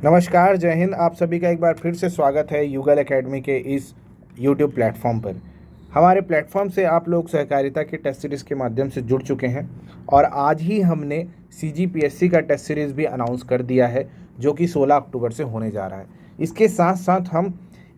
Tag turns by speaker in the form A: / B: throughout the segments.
A: नमस्कार, जय हिंद। आप सभी का एक बार फिर से स्वागत है युगल एकेडमी के इस यूट्यूब प्लेटफॉर्म पर। हमारे प्लेटफॉर्म से आप लोग सहकारिता के टेस्ट सीरीज़ के माध्यम से जुड़ चुके हैं और आज ही हमने CGPSC का टेस्ट सीरीज़ भी अनाउंस कर दिया है, जो कि 16 अक्टूबर से होने जा रहा है। इसके साथ साथ हम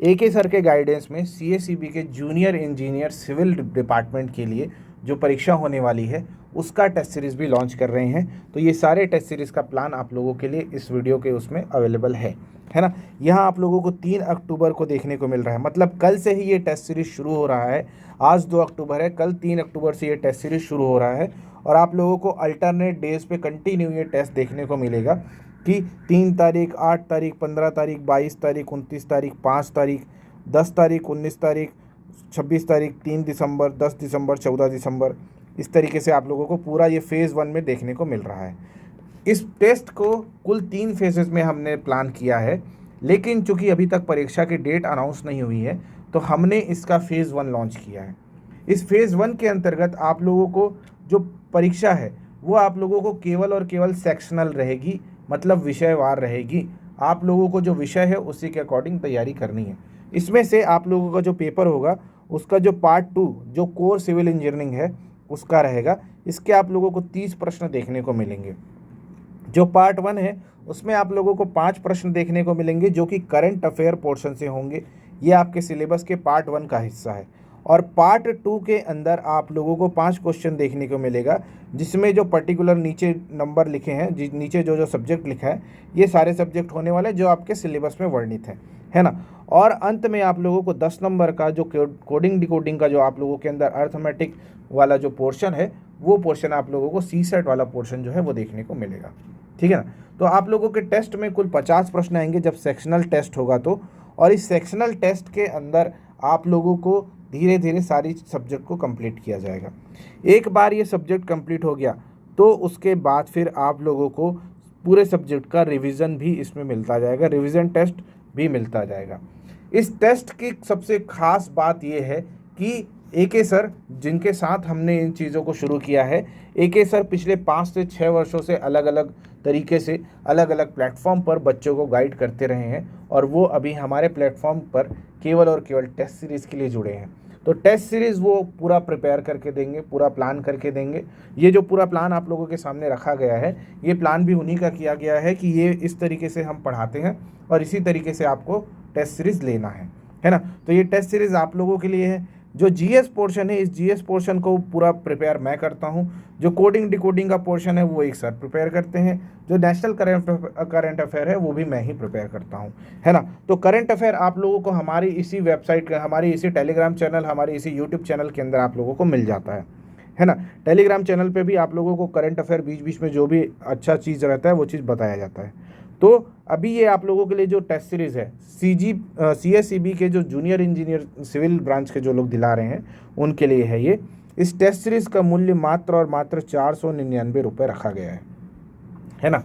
A: AK सर के गाइडेंस में CACB के जूनियर इंजीनियर सिविल डिपार्टमेंट के लिए जो परीक्षा होने वाली है उसका टेस्ट सीरीज़ भी लॉन्च कर रहे हैं। तो ये सारे टेस्ट सीरीज़ का प्लान आप लोगों के लिए इस वीडियो के उसमें अवेलेबल है ना। यहाँ आप लोगों को 3 अक्टूबर को देखने को मिल रहा है, मतलब कल से ही ये टेस्ट सीरीज़ शुरू हो रहा है। आज 2 अक्टूबर है, कल 3 अक्टूबर से ये टेस्ट सीरीज़ शुरू हो रहा है और आप लोगों को अल्टरनेट डेज पे कंटिन्यू ये टेस्ट देखने को मिलेगा कि 3 तारीख, 8 तारीख, 15 तारीख, 22 तारीख, 29 तारीख, 5 तारीख, 10 तारीख, 19 तारीख, 26 तारीख, 3 दिसंबर, 10 दिसंबर, 14 दिसंबर, इस तरीके से आप लोगों को पूरा ये फेज़ 1 में देखने को मिल रहा है। इस टेस्ट को कुल 3 फेजेस में हमने प्लान किया है, लेकिन चूंकि अभी तक परीक्षा की डेट अनाउंस नहीं हुई है तो हमने इसका फेज़ 1 लॉन्च किया है। इस फेज़ 1 के अंतर्गत आप लोगों को जो परीक्षा है वो आप लोगों को केवल और केवल सेक्शनल रहेगी, मतलब विषयवार रहेगी। आप लोगों को जो विषय है उसी के अकॉर्डिंग तैयारी करनी है। इसमें से आप लोगों का जो पेपर होगा उसका जो पार्ट 2 जो कोर सिविल इंजीनियरिंग है उसका रहेगा। इसके आप लोगों को 30 प्रश्न देखने को मिलेंगे। जो पार्ट 1 है उसमें आप लोगों को 5 प्रश्न देखने को मिलेंगे जो कि करंट अफेयर पोर्शन से होंगे। ये आपके सिलेबस के पार्ट 1 का हिस्सा है। और पार्ट 2 के अंदर आप लोगों को 5 क्वेश्चन देखने को मिलेगा, जिसमें जो पर्टिकुलर नीचे नंबर लिखे हैं, नीचे जो सब्जेक्ट लिखा है, ये सारे सब्जेक्ट होने वाले जो आपके सिलेबस में वर्णित है ना। और अंत में आप लोगों को 10 नंबर का जो कोडिंग डिकोडिंग का जो आप लोगों के अंदर अर्थमेटिक वाला जो पोर्शन है, वो पोर्शन आप लोगों को CSET वाला पोर्शन जो है वो देखने को मिलेगा। ठीक है ना। तो आप लोगों के टेस्ट में कुल 50 प्रश्न आएंगे जब सेक्शनल टेस्ट होगा तो। और इस सेक्शनल टेस्ट के अंदर आप लोगों को धीरे धीरे सारी सब्जेक्ट को कंप्लीट किया जाएगा। एक बार ये सब्जेक्ट कंप्लीट हो गया तो उसके बाद फिर आप लोगों को पूरे सब्जेक्ट का रिवीजन भी इसमें मिलता जाएगा, रिवीजन टेस्ट भी मिलता जाएगा। इस टेस्ट की सबसे खास बात यह है कि AK सर, जिनके साथ हमने इन चीज़ों को शुरू किया है, AK सर पिछले 5 से 6 वर्षों से अलग अलग तरीके से अलग अलग प्लेटफॉर्म पर बच्चों को गाइड करते रहे हैं और वो अभी हमारे प्लेटफॉर्म पर केवल और केवल टेस्ट सीरीज़ के लिए जुड़े हैं। तो टेस्ट सीरीज़ वो पूरा प्रिपेयर करके देंगे, पूरा प्लान करके देंगे। ये जो पूरा प्लान आप लोगों के सामने रखा गया है, ये प्लान भी उन्हीं का किया गया है कि ये इस तरीके से हम पढ़ाते हैं और इसी तरीके से आपको टेस्ट सीरीज़ लेना है ना। तो ये टेस्ट सीरीज़ आप लोगों के लिए है। जो GS पोर्शन है, इस GS पोर्शन को पूरा प्रिपेयर मैं करता हूँ। जो कोडिंग डिकोडिंग का पोर्शन है वो एक सर प्रिपेयर करते हैं। जो नेशनल करंट अफेयर है वो भी मैं ही प्रिपेयर करता हूँ, है ना। तो करंट अफेयर आप लोगों को हमारी इसी वेबसाइट का, हमारी इसी टेलीग्राम चैनल, हमारे इसी यूट्यूब चैनल के अंदर आप लोगों को मिल जाता है ना। टेलीग्राम चैनल पे भी आप लोगों को करंट अफेयर बीच बीच में जो भी अच्छा चीज़ रहता है वो चीज़ बताया जाता है। तो अभी ये आप लोगों के लिए जो टेस्ट सीरीज़ है CACB के जो जूनियर इंजीनियर सिविल ब्रांच के जो लोग दिला रहे हैं उनके लिए है ये। इस टेस्ट सीरीज़ का मूल्य मात्र और मात्र 499 रुपये रखा गया है ना।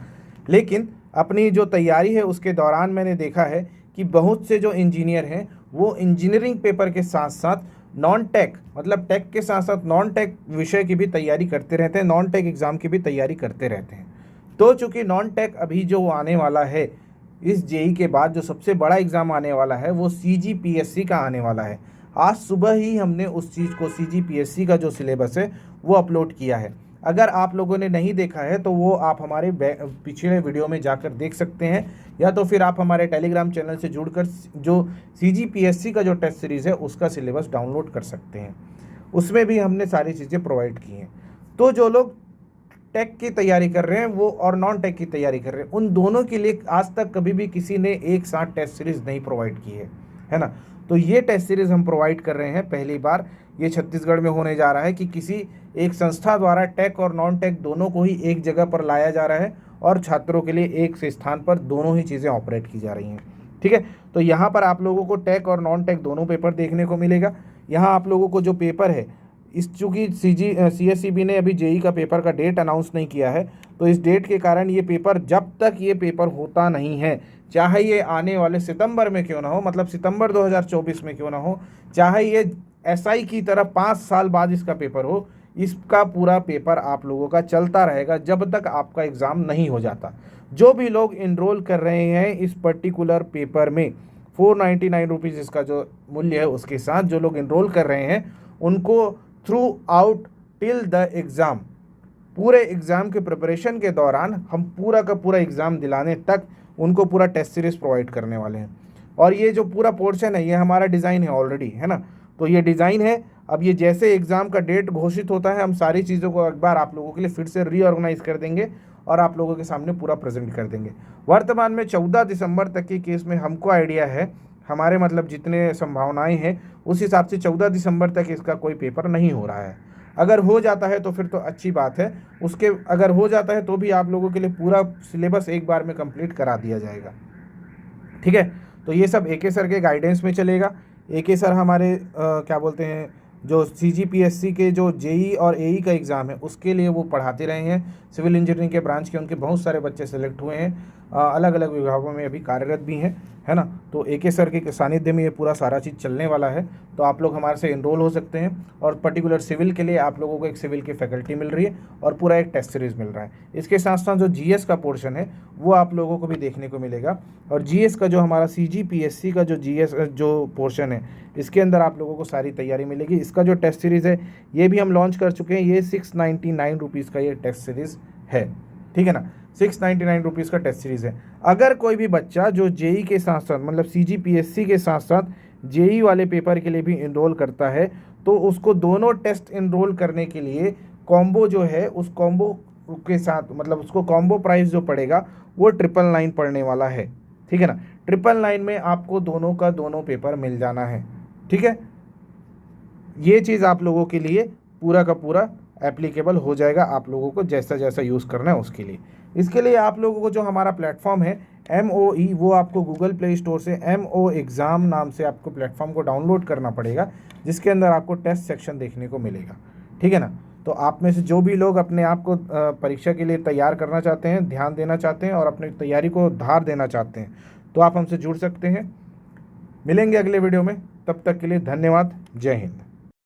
A: लेकिन अपनी जो तैयारी है उसके दौरान मैंने देखा है कि बहुत से जो इंजीनियर हैं वो इंजीनियरिंग पेपर के साथ साथ नॉन टेक, मतलब टेक के साथ साथ नॉन टेक विषय की भी तैयारी करते रहते हैं, नॉन टेक एग्ज़ाम की भी तैयारी करते रहते हैं। तो चूँकि नॉन टेक अभी जो आने वाला है, इस JEE के बाद जो सबसे बड़ा एग्ज़ाम आने वाला है वो CGPSC का आने वाला है। आज सुबह ही हमने उस चीज़ को, CGPSC का जो सिलेबस है वो अपलोड किया है। अगर आप लोगों ने नहीं देखा है तो वो आप हमारे पिछले वीडियो में जाकर देख सकते हैं, या तो फिर आप हमारे टेलीग्राम चैनल से जुड़कर जो CGPSC का जो टेस्ट सीरीज़ है उसका सिलेबस डाउनलोड कर सकते हैं। उसमें भी हमने सारी चीज़ें प्रोवाइड की हैं। तो जो लोग टेक की तैयारी कर रहे हैं वो और नॉन टेक की तैयारी कर रहे हैं, उन दोनों के लिए आज तक कभी भी किसी ने एक साथ टेस्ट सीरीज़ नहीं प्रोवाइड की है ना। तो ये टेस्ट सीरीज़ हम प्रोवाइड कर रहे हैं पहली बार। ये छत्तीसगढ़ में होने जा रहा है कि किसी एक संस्था द्वारा टेक और नॉन टेक दोनों को ही एक जगह पर लाया जा रहा है और छात्रों के लिए एक से स्थान पर दोनों ही चीज़ें ऑपरेट की जा रही हैं। ठीक है। तो यहाँ पर आप लोगों को टेक और नॉन टेक दोनों पेपर देखने को मिलेगा। यहाँ आप लोगों को जो पेपर है, इस चूँकि CACB ने अभी JEE का पेपर का डेट अनाउंस नहीं किया है, तो इस डेट के कारण ये पेपर, जब तक ये पेपर होता नहीं है, चाहे ये आने वाले सितंबर में क्यों ना हो, मतलब सितंबर 2024 में क्यों ना हो, चाहे ये SI की तरह 5 साल बाद इसका पेपर हो, इसका पूरा पेपर आप लोगों का चलता रहेगा जब तक आपका एग्ज़ाम नहीं हो जाता। जो भी लोग इनरोल कर रहे हैं इस पर्टिकुलर पेपर में 499 रुपीज़ इसका जो मूल्य है उसके साथ जो लोग इनरोल कर रहे हैं उनको through out till the exam, पूरे एग्ज़ाम के प्रिपरेशन के दौरान हम पूरा का पूरा एग्ज़ाम दिलाने तक उनको पूरा टेस्ट सीरीज़ प्रोवाइड करने वाले हैं। और ये जो पूरा पोर्शन है ये हमारा डिज़ाइन है ऑलरेडी, है ना। तो ये डिज़ाइन है, अब ये जैसे एग्ज़ाम का डेट घोषित होता है हम सारी चीज़ों को एक बार आप लोगों के लिए फिर से रीऑर्गेनाइज कर देंगे और आप लोगों के सामने पूरा प्रेजेंट कर देंगे। वर्तमान में 14 दिसंबर तक के केस में हमको आइडिया है, हमारे मतलब जितने संभावनाएं हैं उस हिसाब से 14 दिसंबर तक इसका कोई पेपर नहीं हो रहा है। अगर हो जाता है तो फिर तो अच्छी बात है, उसके अगर हो जाता है तो भी आप लोगों के लिए पूरा सिलेबस एक बार में कंप्लीट करा दिया जाएगा, ठीक है। तो ये सब AK सर के गाइडेंस में चलेगा। AK सर हमारे क्या बोलते हैं जो CGPSC के जो JEE और AE का एग्ज़ाम है उसके लिए वो पढ़ाते रहे हैं। सिविल इंजीनियरिंग के ब्रांच के उनके बहुत सारे बच्चे सेलेक्ट हुए हैं, अलग अलग विभागों में अभी कार्यरत भी हैं, है ना। तो AK सर के सानिध्य में ये पूरा सारा चीज़ चलने वाला है। तो आप लोग हमारे से इनरोल हो सकते हैं और पर्टिकुलर सिविल के लिए आप लोगों को एक सिविल की फैकल्टी मिल रही है और पूरा एक टेस्ट सीरीज़ मिल रहा है। इसके साथ साथ जो GS का पोर्शन है वो आप लोगों को भी देखने को मिलेगा। और GS का जो हमारा CGPSC का जो GS जो पोर्शन है इसके अंदर आप लोगों को सारी तैयारी मिलेगी। इसका जो टेस्ट सीरीज़ है ये भी हम लॉन्च कर चुके हैं। ये 699 रुपीज़ का ये टेस्ट सीरीज़ है, ठीक है ना। 699 रुपीज़ का टेस्ट सीरीज़ है। अगर कोई भी बच्चा जो JEE के साथ साथ मतलब CGPSC के साथ साथ JEE वाले पेपर के लिए भी इनरोल करता है तो उसको दोनों टेस्ट इनरोल करने के लिए कॉम्बो जो है उस कॉम्बो के साथ मतलब उसको कॉम्बो प्राइस जो पड़ेगा वो 999 पड़ने वाला है, ठीक है ना। 999 में आपको दोनों का दोनों पेपर मिल जाना है, ठीक है। ये चीज़ आप लोगों के लिए पूरा का पूरा एप्लीकेबल हो जाएगा, आप लोगों को जैसा जैसा यूज़ करना है उसके लिए। इसके लिए आप लोगों को जो हमारा प्लेटफॉर्म है MOE वो आपको गूगल प्ले स्टोर से MO एग्ज़ाम नाम से आपको प्लेटफॉर्म को डाउनलोड करना पड़ेगा, जिसके अंदर आपको टेस्ट सेक्शन देखने को मिलेगा, ठीक है ना। तो आप में से जो भी लोग अपने आप को परीक्षा के लिए तैयार करना चाहते हैं, ध्यान देना चाहते हैं और अपनी तैयारी को धार देना चाहते हैं तो आप हमसे जुड़ सकते हैं। मिलेंगे अगले वीडियो में, तब तक के लिए धन्यवाद। जय हिंद।